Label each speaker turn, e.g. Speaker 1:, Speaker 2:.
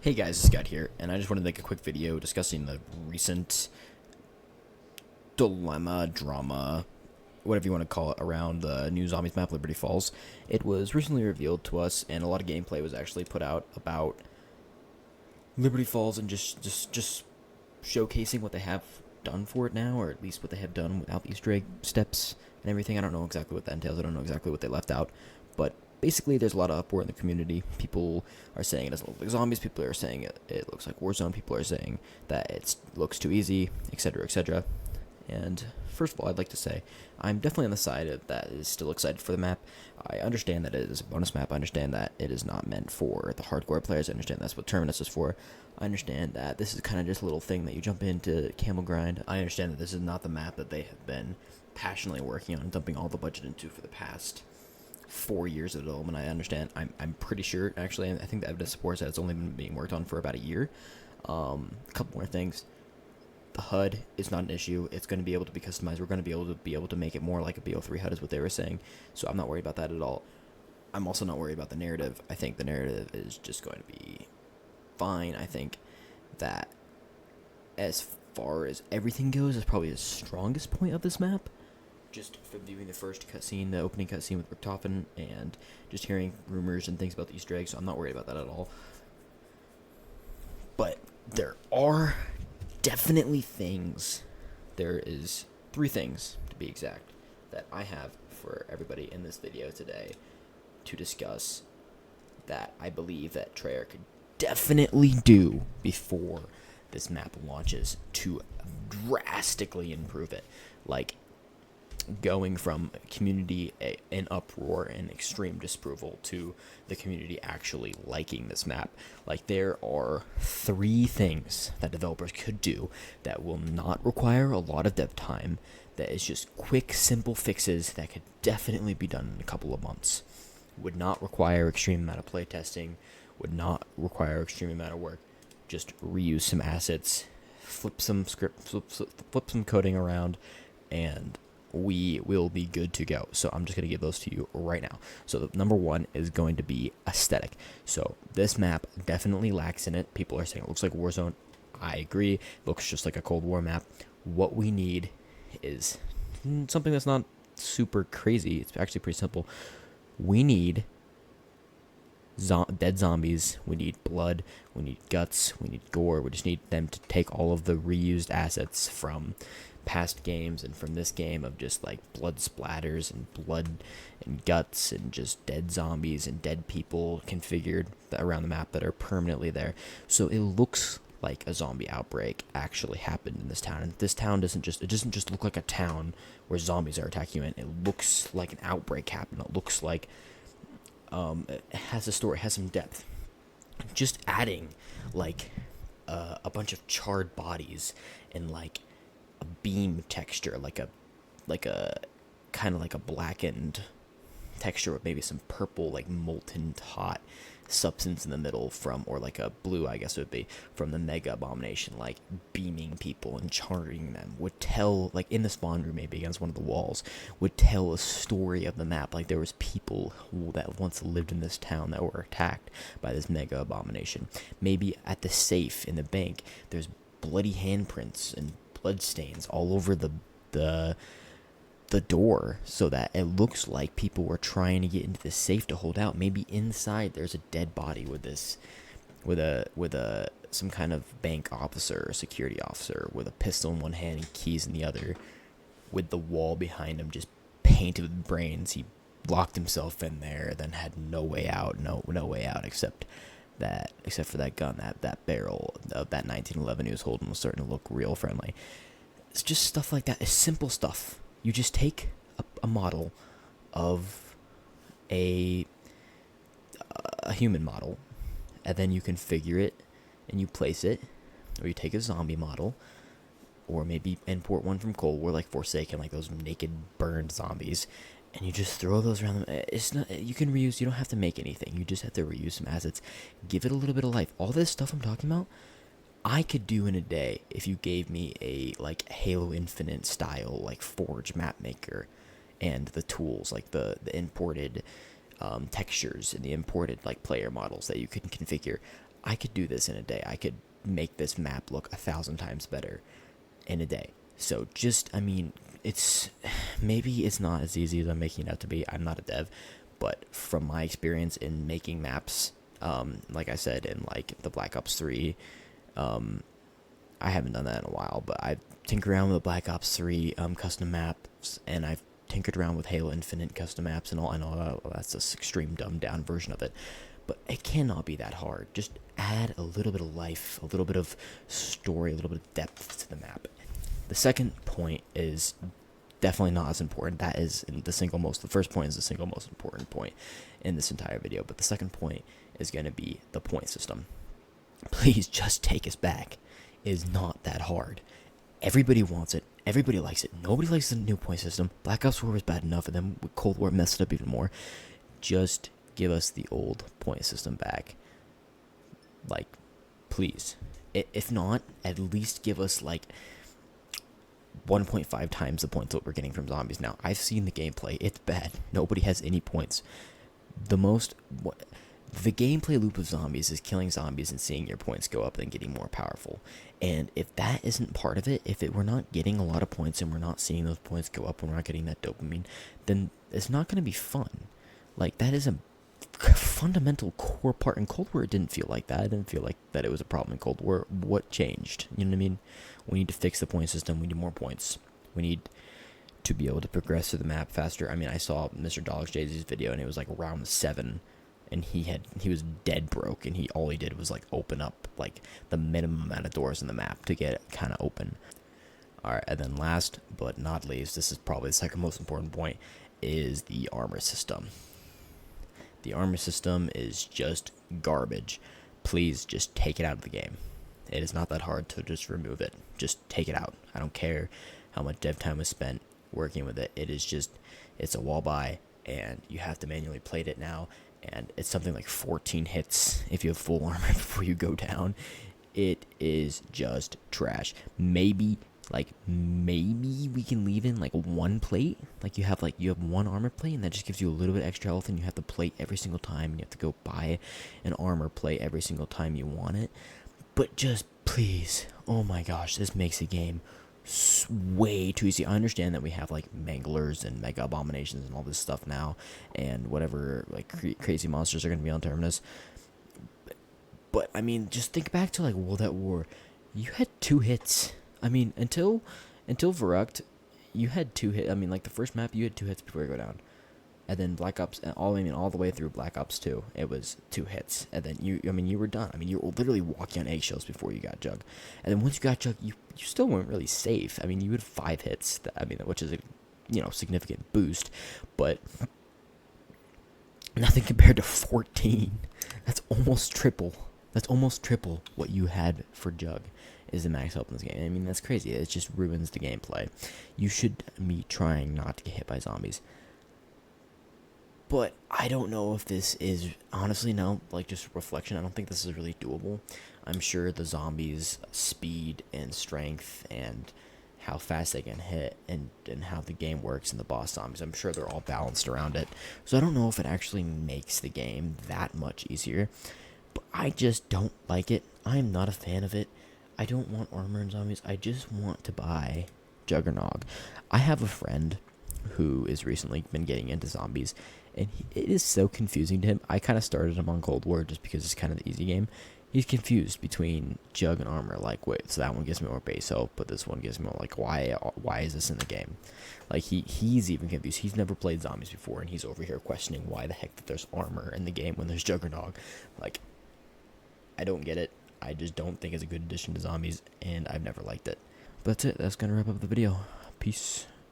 Speaker 1: Hey guys, Scott here, and I just wanted to make a quick video discussing the recent dilemma, drama, whatever you want to call it, around the new Zombies map, Liberty Falls. It was recently revealed to us, and a lot of gameplay was actually put out about Liberty Falls and just showcasing what they have done for it now, or at least what they have done without the Easter egg steps and everything. I don't know exactly what that entails. I don't know exactly what they left out, but basically there's a lot of uproar in the community. People are saying it doesn't look like zombies. People are saying it looks like Warzone. People are saying that it looks too easy, etc., etc. And first of all, I'd like to say I'm definitely on the side of that is still excited for the map. I understand that it is a bonus map. I understand that it is not meant for the hardcore players. I understand that's what Terminus is for. I understand that this is kind of just a little thing that you jump into camel grind. I understand that this is not the map that they have been passionately working on, dumping all the budget into for the past 4 years of development. I understand. I'm pretty sure, actually, I think the evidence supports that it's only been being worked on for about a year. A couple more things. The HUD is not an issue. It's going to be able to be customized. We're going to be able to make it more like a BO3 HUD is what they were saying. So I'm not worried about that at all. I'm also not worried about the narrative. I think the narrative is just going to be fine. I think that as far as everything goes, is probably the strongest point of this map. Just from viewing the first cutscene, the opening cutscene with Richtofen, and just hearing rumors and things about the Easter eggs, so I'm not worried about that at all. But there are definitely things. There is 3 things, to be exact, that I have for everybody in this video today to discuss that I believe that Trayarch could definitely do before this map launches to drastically improve it. Like, going from community in uproar and extreme disapproval to the community actually liking this map. Like, there are 3 things that developers could do that will not require a lot of dev time, that is just quick, simple fixes that could definitely be done in a couple of months. Would not require extreme amount of playtesting, would not require extreme amount of work. Just reuse some assets, flip some coding around, and we will be good to go. So I'm just going to give those to you right now. So the number 1 is going to be aesthetic. So this map definitely lacks in it. People are saying it looks like Warzone. I agree. It looks just like a Cold War map. What we need is something that's not super crazy. It's actually pretty simple. We need dead zombies. We need blood. We need guts. We need gore. We just need them to take all of the reused assets from past games and from this game of just like blood splatters and blood and guts and just dead zombies and dead people configured around the map that are permanently there. So it looks like a zombie outbreak actually happened in this town. And this town doesn't just look like a town where zombies are attacking you in. It looks like an outbreak happened. It looks like it has a story, it has some depth. Just adding like a bunch of charred bodies and like a beam texture, like a kind of like a blackened texture with maybe some purple, like molten hot substance in the middle from, or like a blue, I guess it would be, from the Mega Abomination, like beaming people and charring them, would tell, like in the spawn room maybe against one of the walls, would tell a story of the map. Like there was people that once lived in this town that were attacked by this Mega Abomination. Maybe at the safe in the bank there's bloody handprints and bloodstains all over the door, so that it looks like people were trying to get into the safe to hold out. Maybe inside there's a dead body with some kind of bank officer or security officer with a pistol in one hand and keys in the other, with the wall behind him just painted with brains. He locked himself in there, then had no way out, no way out except for that gun, that barrel of that 1911 he was holding was starting to look real friendly. It's just stuff like that. It's simple stuff. You just take a model of a human model, and then you configure it, and you place it, or you take a zombie model, or maybe import one from Cold War, like Forsaken, like those naked, burned zombies, and you just throw those around them. It's not, you can reuse, you don't have to make anything, you just have to reuse some assets, give it a little bit of life. All this stuff I'm talking about, I could do in a day if you gave me a like Halo Infinite style like Forge map maker and the tools, like the imported textures and the imported like player models that you can configure. I could do this in a day. I could make this map look 1,000 times better in a day. So just, I mean, maybe it's not as easy as I'm making it out to be. I'm not a dev, but from my experience in making maps, like I said, in like the Black Ops 3, I haven't done that in a while, but I've tinkered around with the Black Ops 3 custom maps, and I've tinkered around with Halo Infinite custom maps and all. I know that's this extreme dumbed down version of it, but it cannot be that hard. Just add a little bit of life, a little bit of story, a little bit of depth to the map. The second point is definitely not as important. That is the first point is the single most important point in this entire video, but the second point is going to be the point system. Please just take us back. It is not that hard. Everybody wants it. Everybody likes it. Nobody likes the new point system. Black Ops 4 was bad enough, and then Cold War messed it up even more. Just give us the old point system back. Like, please. If not, at least give us, like, 1.5 times the points that we're getting from zombies now. I've seen the gameplay. It's bad. Nobody has any points. The gameplay loop of zombies is killing zombies and seeing your points go up and getting more powerful. And if that isn't part of it, if we're not getting a lot of points and we're not seeing those points go up and we're not getting that dopamine, then it's not going to be fun. Like, that is a fundamental core part. In Cold War, it didn't feel like that. I didn't feel like that it was a problem in Cold War. What changed? You know what I mean? We need to fix the point system. We need more points. We need to be able to progress through the map faster. I mean, I saw Mr. Dogs Jay-Z's video, and it was like round 7. And he was dead broke, and all he did was like open up like the minimum amount of doors in the map to get it kind of open. Alright, and then last but not least, this is probably the second most important point, is the armor system. The armor system is just garbage. Please just take it out of the game. It is not that hard to just remove it. Just take it out. I don't care how much dev time was spent working with it. It's a wall buy, and you have to manually plate it now. And it's something like 14 hits if you have full armor before you go down. It is just trash. Maybe we can leave in like one plate. Like you have one armor plate, and that just gives you a little bit extra health, and you have to plate every single time, and you have to go buy an armor plate every single time you want it. But just please, oh my gosh, this makes the game way too easy. I understand that we have like manglers and mega abominations and all this stuff now, and whatever like crazy monsters are going to be on Terminus, but I mean, just think back to like World at War. You had 2 hits. I mean, until Verrucht, you had 2 hits. I mean, like the first map, you had 2 hits before you go down, and then Black Ops, all the way through Black Ops 2, it was 2 hits, and then you were done. I mean, you were literally walking on eggshells before you got Jug, and then once you got Jug, you still weren't really safe. I mean, you had 5 hits. Which is a significant boost, but nothing compared to 14. That's almost triple. That's almost triple what you had for Jug is the max health in this game. I mean, that's crazy. It just ruins the gameplay. You should be trying not to get hit by zombies. But I don't know if this is, honestly, no, like just reflection, I don't think this is really doable. I'm sure the zombies' speed and strength and how fast they can hit and how the game works and the boss zombies, I'm sure they're all balanced around it. So I don't know if it actually makes the game that much easier. But I just don't like it. I'm not a fan of it. I don't want armor and zombies. I just want to buy Juggernog. I have a friend who has recently been getting into zombies, and it is so confusing to him. I kind of started him on Cold War just because it's kind of the easy game. He's confused between Jug and armor. Like, wait, so that one gives me more base health, but this one gives me more, like, why is this in the game? Like, he's even confused. He's never played zombies before, and he's over here questioning why the heck that there's armor in the game when there's Juggernog. Like, I don't get it. I just don't think it's a good addition to zombies, and I've never liked it. But that's it. That's going to wrap up the video. Peace.